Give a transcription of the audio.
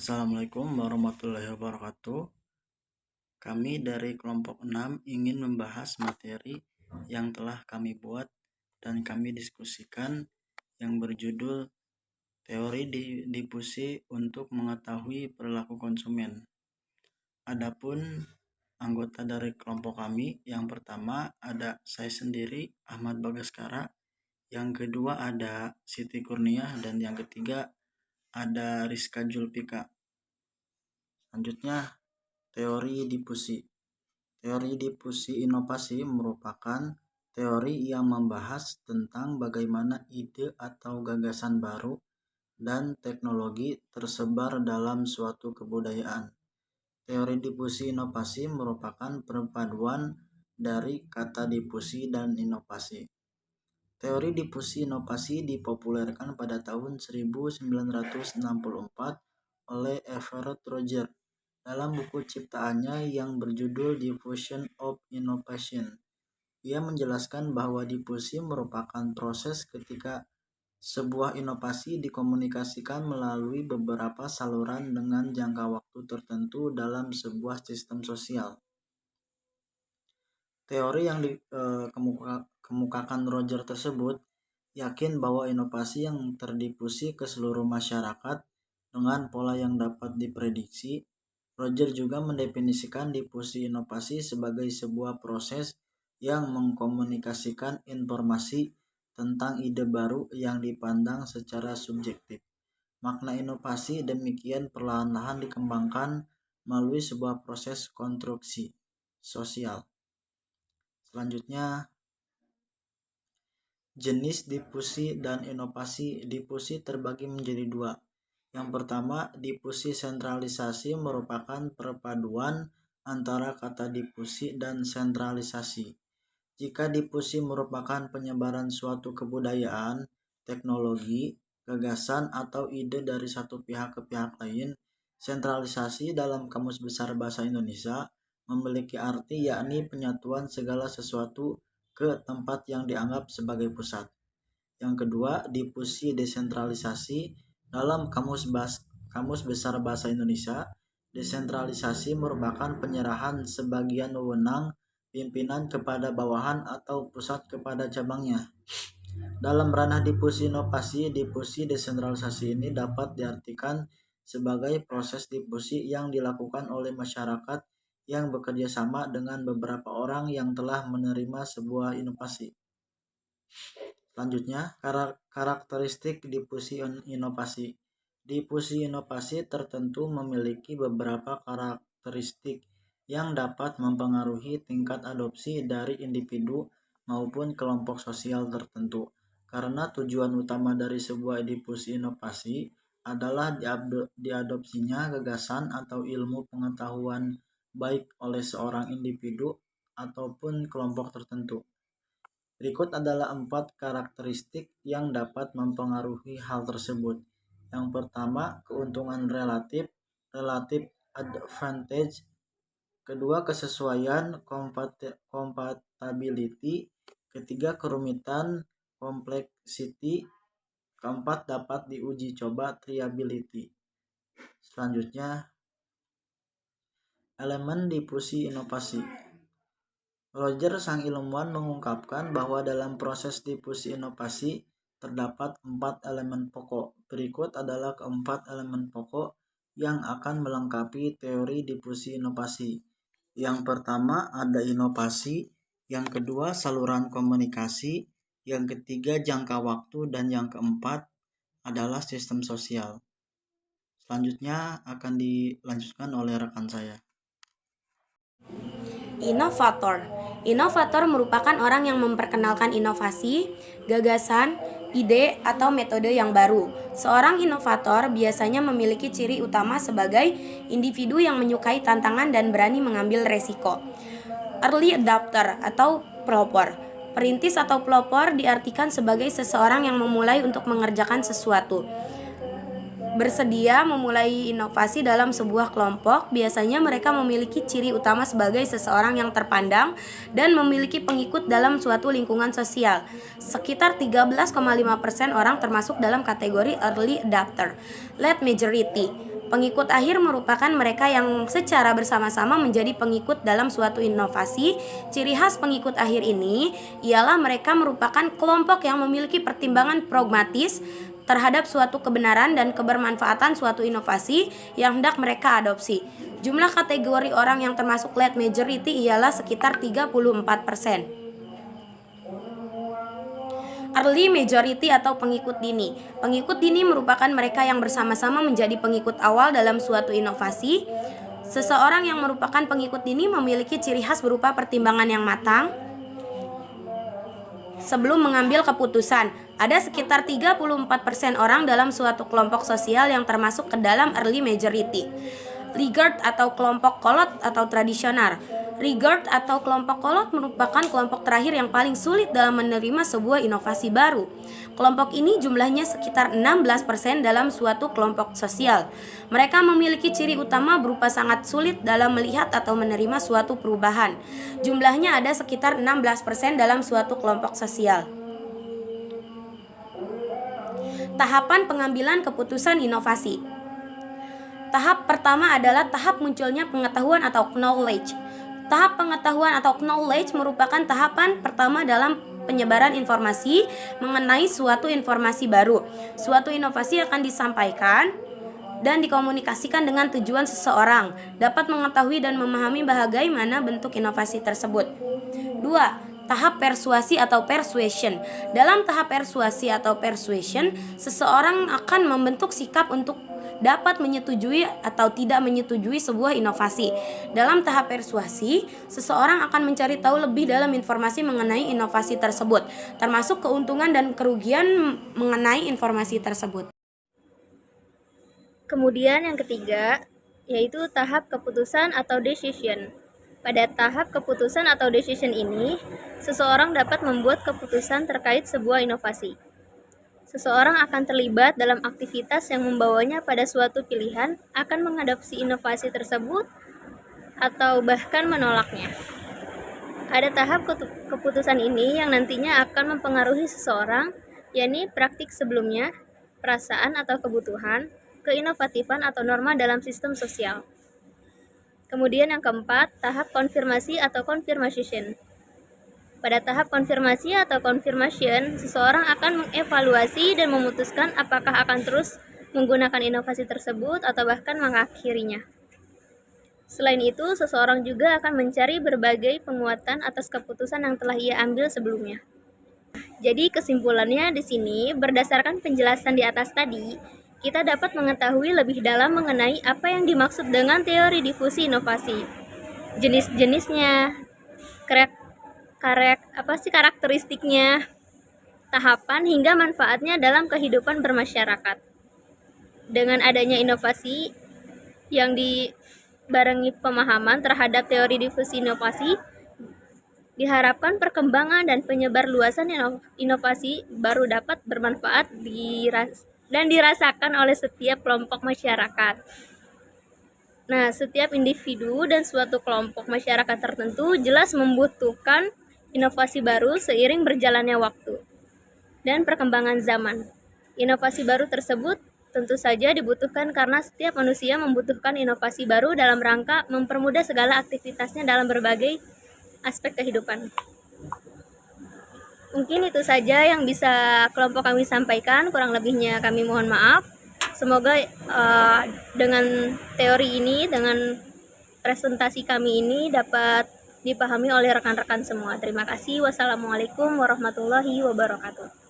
Assalamualaikum warahmatullahi wabarakatuh. Kami dari kelompok 6 ingin membahas materi yang telah kami buat dan kami diskusikan yang berjudul Teori Difusi untuk Mengetahui Perilaku Konsumen. Adapun anggota dari kelompok kami, yang pertama ada saya sendiri, Ahmad Bagaskara, yang kedua ada Siti Kurniah, dan yang ketiga ada Rizka Julpika. Selanjutnya, teori difusi. Teori difusi inovasi merupakan teori yang membahas tentang bagaimana ide atau gagasan baru dan teknologi tersebar dalam suatu kebudayaan. Teori difusi inovasi merupakan perpaduan dari kata difusi dan inovasi. Teori difusi inovasi dipopulerkan pada tahun 1964 oleh Everett Roger dalam buku ciptaannya yang berjudul Diffusion of Innovation. Ia menjelaskan bahwa difusi merupakan proses ketika sebuah inovasi dikomunikasikan melalui beberapa saluran dengan jangka waktu tertentu dalam sebuah sistem sosial. Teori yang dikemukakan Roger tersebut yakin bahwa inovasi yang terdifusi ke seluruh masyarakat dengan pola yang dapat diprediksi. Roger juga mendefinisikan difusi inovasi sebagai sebuah proses yang mengkomunikasikan informasi tentang ide baru yang dipandang secara subjektif. Makna inovasi demikian perlahan-lahan dikembangkan melalui sebuah proses konstruksi sosial. Selanjutnya, jenis difusi dan inovasi. Difusi terbagi menjadi dua. Yang pertama, difusi sentralisasi merupakan perpaduan antara kata difusi dan sentralisasi. Jika difusi merupakan penyebaran suatu kebudayaan, teknologi, gagasan, atau ide dari satu pihak ke pihak lain, sentralisasi dalam Kamus Besar Bahasa Indonesia memiliki arti yakni penyatuan segala sesuatu ke tempat yang dianggap sebagai pusat. Yang kedua, difusi desentralisasi dalam Kamus Besar Bahasa Indonesia. Desentralisasi merupakan penyerahan sebagian wewenang pimpinan kepada bawahan atau pusat kepada cabangnya. Dalam ranah difusi inovasi, difusi desentralisasi ini dapat diartikan sebagai proses difusi yang dilakukan oleh masyarakat yang bekerja sama dengan beberapa orang yang telah menerima sebuah inovasi. Selanjutnya, karakteristik difusi inovasi. Difusi inovasi tertentu memiliki beberapa karakteristik yang dapat mempengaruhi tingkat adopsi dari individu maupun kelompok sosial tertentu. Karena tujuan utama dari sebuah difusi inovasi adalah diadopsinya gagasan atau ilmu pengetahuan baik oleh seorang individu ataupun kelompok tertentu. Berikut adalah 4 karakteristik yang dapat mempengaruhi hal tersebut. Yang pertama, keuntungan relatif advantage. Kedua, kesesuaian compatibility. Ketiga, kerumitan complexity. Keempat, dapat diuji coba triability. Selanjutnya, elemen difusi inovasi. Roger sang ilmuwan mengungkapkan bahwa dalam proses difusi inovasi terdapat 4 elemen pokok. Berikut adalah keempat elemen pokok yang akan melengkapi teori difusi inovasi. Yang pertama ada inovasi, yang kedua saluran komunikasi, yang ketiga jangka waktu, dan yang keempat adalah sistem sosial. Selanjutnya akan dilanjutkan oleh rekan saya. Inovator merupakan orang yang memperkenalkan inovasi, gagasan, ide, atau metode yang baru. Seorang inovator biasanya memiliki ciri utama sebagai individu yang menyukai tantangan dan berani mengambil resiko. Early adopter atau pelopor. Perintis atau pelopor diartikan sebagai seseorang yang memulai untuk mengerjakan sesuatu. Bersedia memulai inovasi dalam sebuah kelompok, biasanya mereka memiliki ciri utama sebagai seseorang yang terpandang dan memiliki pengikut dalam suatu lingkungan sosial. Sekitar 13,5% orang termasuk dalam kategori early adopter. Late majority. Pengikut akhir merupakan mereka yang secara bersama-sama menjadi pengikut dalam suatu inovasi. Ciri khas pengikut akhir ini ialah mereka merupakan kelompok yang memiliki pertimbangan pragmatis terhadap suatu kebenaran dan kebermanfaatan suatu inovasi yang hendak mereka adopsi. Jumlah kategori orang yang termasuk late majority ialah sekitar 34%. Early majority atau pengikut dini. Pengikut dini merupakan mereka yang bersama-sama menjadi pengikut awal dalam suatu inovasi. Seseorang yang merupakan pengikut dini memiliki ciri khas berupa pertimbangan yang matang sebelum mengambil keputusan. Ada sekitar 34% orang dalam suatu kelompok sosial yang termasuk ke dalam early majority. Laggard atau kelompok kolot atau tradisional. Laggard atau kelompok kolot merupakan kelompok terakhir yang paling sulit dalam menerima sebuah inovasi baru. Kelompok ini jumlahnya sekitar 16% dalam suatu kelompok sosial. Mereka memiliki ciri utama berupa sangat sulit dalam melihat atau menerima suatu perubahan. Jumlahnya ada sekitar 16% dalam suatu kelompok sosial. Tahapan pengambilan keputusan inovasi. Tahap pertama adalah tahap munculnya pengetahuan atau knowledge. Tahap pengetahuan atau knowledge merupakan tahapan pertama dalam penyebaran informasi mengenai suatu informasi baru. Suatu inovasi akan disampaikan dan dikomunikasikan dengan tujuan seseorang dapat mengetahui dan memahami bagaimana bentuk inovasi tersebut. 2. Tahap persuasi atau persuasion. Dalam tahap persuasi atau persuasion, seseorang akan membentuk sikap untuk dapat menyetujui atau tidak menyetujui sebuah inovasi. Dalam tahap persuasi, seseorang akan mencari tahu lebih dalam informasi mengenai inovasi tersebut, termasuk keuntungan dan kerugian mengenai informasi tersebut. Kemudian yang ketiga, yaitu tahap keputusan atau decision. Pada tahap keputusan atau decision ini, seseorang dapat membuat keputusan terkait sebuah inovasi. Seseorang akan terlibat dalam aktivitas yang membawanya pada suatu pilihan, akan mengadopsi inovasi tersebut, atau bahkan menolaknya. Ada tahap keputusan ini yang nantinya akan mempengaruhi seseorang, yakni praktik sebelumnya, perasaan atau kebutuhan, keinovatifan atau norma dalam sistem sosial. Kemudian yang keempat, tahap konfirmasi atau confirmation. Pada tahap konfirmasi atau confirmation, seseorang akan mengevaluasi dan memutuskan apakah akan terus menggunakan inovasi tersebut atau bahkan mengakhirinya. Selain itu, seseorang juga akan mencari berbagai penguatan atas keputusan yang telah ia ambil sebelumnya. Jadi kesimpulannya di sini, berdasarkan penjelasan di atas tadi, kita dapat mengetahui lebih dalam mengenai apa yang dimaksud dengan teori difusi inovasi, jenis-jenisnya, karakteristiknya, tahapan hingga manfaatnya dalam kehidupan bermasyarakat. Dengan adanya inovasi yang dibarengi pemahaman terhadap teori difusi inovasi, diharapkan perkembangan dan penyebar luasan inovasi baru dapat bermanfaat dan dirasakan oleh setiap kelompok masyarakat. Nah, setiap individu dan suatu kelompok masyarakat tertentu jelas membutuhkan inovasi baru seiring berjalannya waktu dan perkembangan zaman. Inovasi baru tersebut tentu saja dibutuhkan karena setiap manusia membutuhkan inovasi baru dalam rangka mempermudah segala aktivitasnya dalam berbagai aspek kehidupan. Mungkin itu saja yang bisa kelompok kami sampaikan, kurang lebihnya kami mohon maaf. Semoga dengan teori ini, dengan presentasi kami ini dapat dipahami oleh rekan-rekan semua. Terima kasih. Wassalamualaikum warahmatullahi wabarakatuh.